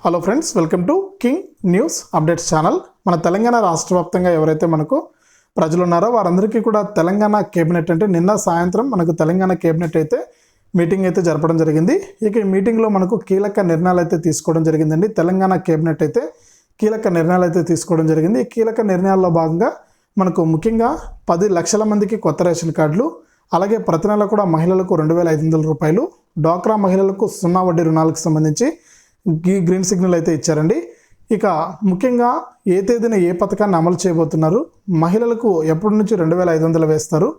Hello friends, welcome to king news updates channel. మన తెలంగాణ రాష్ట్ర వ్యాప్తంగా ఎవరైతే మనకు ప్రజలు ఉన్నారో వారందరికీ కూడా తెలంగాణ కేబినెట్ అంటే నిన్న సాయంత్రం మనకు తెలంగాణ కేబినెట్ అయితే మీటింగ్ అయితే జరపడం జరిగింది. ఇక ఈ మీటింగ్లో మనకు కీలక నిర్ణయాలు అయితే తీసుకోవడం జరిగిందండి. తెలంగాణ కేబినెట్ అయితే కీలక నిర్ణయాలు అయితే తీసుకోవడం జరిగింది. ఈ కీలక నిర్ణయాల్లో భాగంగా మనకు ముఖ్యంగా 10 లక్షల మందికి కొత్త రేషన్ కార్డులు, అలాగే ప్రతి నెల కూడా మహిళలకు 2,500 రూపాయలు, డ్వాక్రా మహిళలకు 0 వడ్డీ రుణాలకు సంబంధించి గ్రీన్ సిగ్నల్ అయితే ఇచ్చారండి. ఇక ముఖ్యంగా ఏ తేదీన ఏ పథకాన్ని అమలు చేయబోతున్నారు, మహిళలకు ఎప్పటి నుంచి 2,500 వేస్తారు,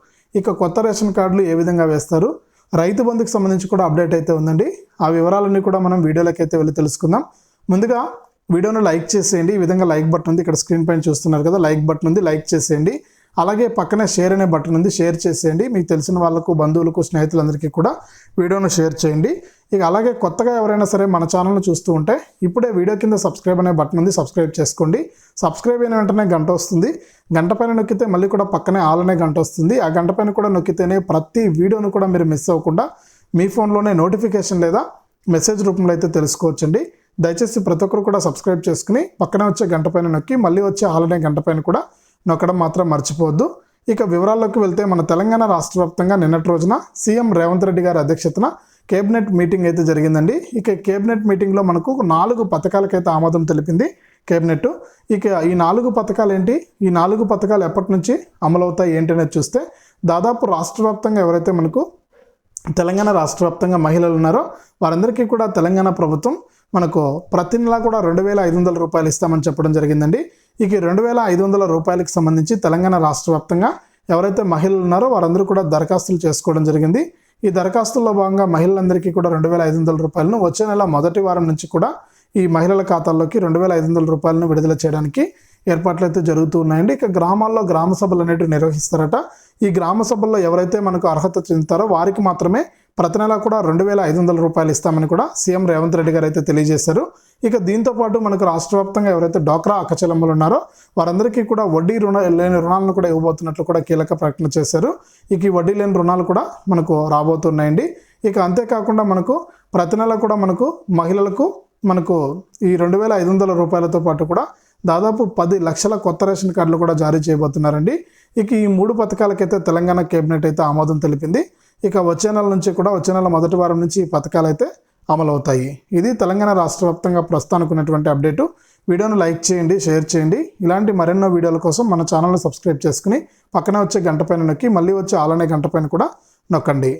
ఇక కొత్త రేషన్ కార్డులు ఏ విధంగా వేస్తారు, రైతు బంధుకు సంబంధించి కూడా అప్డేట్ అయితే ఉందండి. ఆ వివరాలన్నీ కూడా మనం వీడియోలోకి అయితే వెళ్ళి తెలుసుకుందాం. ముందుగా వీడియోను లైక్ చేసేయండి. ఈ విధంగా లైక్ బటన్ ఉంది, ఇక్కడ స్క్రీన్ పైన చూస్తున్నారు కదా, లైక్ బటన్ ఉంది, లైక్ చేసేయండి. అలాగే పక్కనే షేర్ అనే బటన్ ఉంది, షేర్ చేసేయండి. మీకు తెలిసిన వాళ్ళకు, బంధువులకు, స్నేహితులందరికీ కూడా వీడియోను షేర్ చేయండి. ఇక అలాగే కొత్తగా ఎవరైనా సరే మన ఛానల్ని చూస్తూ ఉంటే ఇప్పుడే వీడియో కింద సబ్స్క్రైబ్ అనే బటన్ ఉంది, సబ్స్క్రైబ్ చేసుకోండి. సబ్స్క్రైబ్ అయిన వెంటనే గంట వస్తుంది, గంట పైన నొక్కితే మళ్ళీ కూడా పక్కనే ఆల్ అనే గంట వస్తుంది. ఆ గంట పైన కూడా నొక్కితేనే ప్రతి వీడియోను కూడా మీరు మిస్ అవ్వకుండా మీ ఫోన్లోనే నోటిఫికేషన్ లేదా మెసేజ్ రూపంలో అయితే తెలుసుకోవచ్చండి. దయచేసి ప్రతి ఒక్కరు కూడా సబ్స్క్రైబ్ చేసుకుని పక్కనే వచ్చే గంట పైన నొక్కి మళ్ళీ వచ్చే ఆల్ అనే గంట పైన కూడా నొక్కడం మాత్రం మర్చిపోవద్దు. ఇక వివరాల్లోకి వెళ్తే మన తెలంగాణ రాష్ట్ర వ్యాప్తంగా నిన్నటి రోజున సీఎం రేవంత్ రెడ్డి గారి అధ్యక్షతన కేబినెట్ మీటింగ్ అయితే జరిగిందండి. ఇక కేబినెట్ మీటింగ్లో మనకు 4 పథకాలకైతే ఆమోదం తెలిపింది కేబినెట్. ఇక ఈ 4 పథకాలు ఏంటి, ఈ 4 పథకాలు ఎప్పటి నుంచి అమలవుతాయి ఏంటి అనేది చూస్తే దాదాపు రాష్ట్ర వ్యాప్తంగా ఎవరైతే మనకు తెలంగాణ రాష్ట్ర వ్యాప్తంగా మహిళలు ఉన్నారో వారందరికీ కూడా తెలంగాణ ప్రభుత్వం మనకు ప్రతి నెల కూడా 2,500 రూపాయలు ఇస్తామని చెప్పడం జరిగిందండి. ఇక 2,500 రూపాయలకు సంబంధించి తెలంగాణ రాష్ట్ర వ్యాప్తంగా ఎవరైతే మహిళలు ఉన్నారో వారందరూ కూడా దరఖాస్తులు చేసుకోవడం జరిగింది. ఈ దరఖాస్తుల్లో భాగంగా మహిళలందరికీ కూడా 2,500 రూపాయలను వచ్చే నెల మొదటి వారం నుంచి కూడా ఈ మహిళల ఖాతాల్లోకి 2,500 రూపాయలను విడుదల చేయడానికి ఏర్పాట్లు అయితే జరుగుతూ ఉన్నాయండి. ఇక గ్రామాల్లో గ్రామ సభలు అనేవి నిర్వహిస్తారట. ఈ గ్రామ సభల్లో ఎవరైతే మనకు అర్హత చెందుతారో వారికి మాత్రమే ప్రతి నెల కూడా 2,500 రూపాయలు ఇస్తామని కూడా సీఎం రేవంత్ రెడ్డి గారు అయితే తెలియజేశారు. ఇక దీంతో పాటు మనకు రాష్ట్ర వ్యాప్తంగా ఎవరైతే డ్వాక్రా అక్కచెల్లెమ్మలు ఉన్నారో వారందరికీ కూడా వడ్డీ లేని రుణాలను కూడా ఇవ్వబోతున్నట్లు కూడా కీలక ప్రకటన చేశారు. ఇక ఈ వడ్డీ లేని రుణాలు కూడా మనకు రాబోతున్నాయండి. ఇక అంతేకాకుండా మనకు ప్రతి నెల కూడా మనకు మహిళలకు మనకు ఈ 2,500 రూపాయలతో పాటు కూడా దాదాపు 10 లక్షల కొత్త రేషన్ కార్డులు కూడా జారీ చేయబోతున్నారండి. ఇక ఈ 3 పథకాలకైతే తెలంగాణ కేబినెట్ అయితే ఆమోదం తెలిపింది. ఇక వచ్చే నెల నుంచి కూడా వచ్చే నెల మొదటి వారం నుంచి ఈ పథకాలు అయితే అమలవుతాయి. ఇది తెలంగాణ రాష్ట్ర వ్యాప్తంగా ప్రస్తుతానికి ఉన్నటువంటి అప్డేటు. వీడియోను లైక్ చేయండి, షేర్ చేయండి. ఇలాంటి మరెన్నో వీడియోల కోసం మన ఛానల్ని సబ్స్క్రైబ్ చేసుకుని పక్కనే వచ్చే గంట పైన నొక్కి మళ్ళీ వచ్చే ఆల్ అనే గంట పైన కూడా నొక్కండి.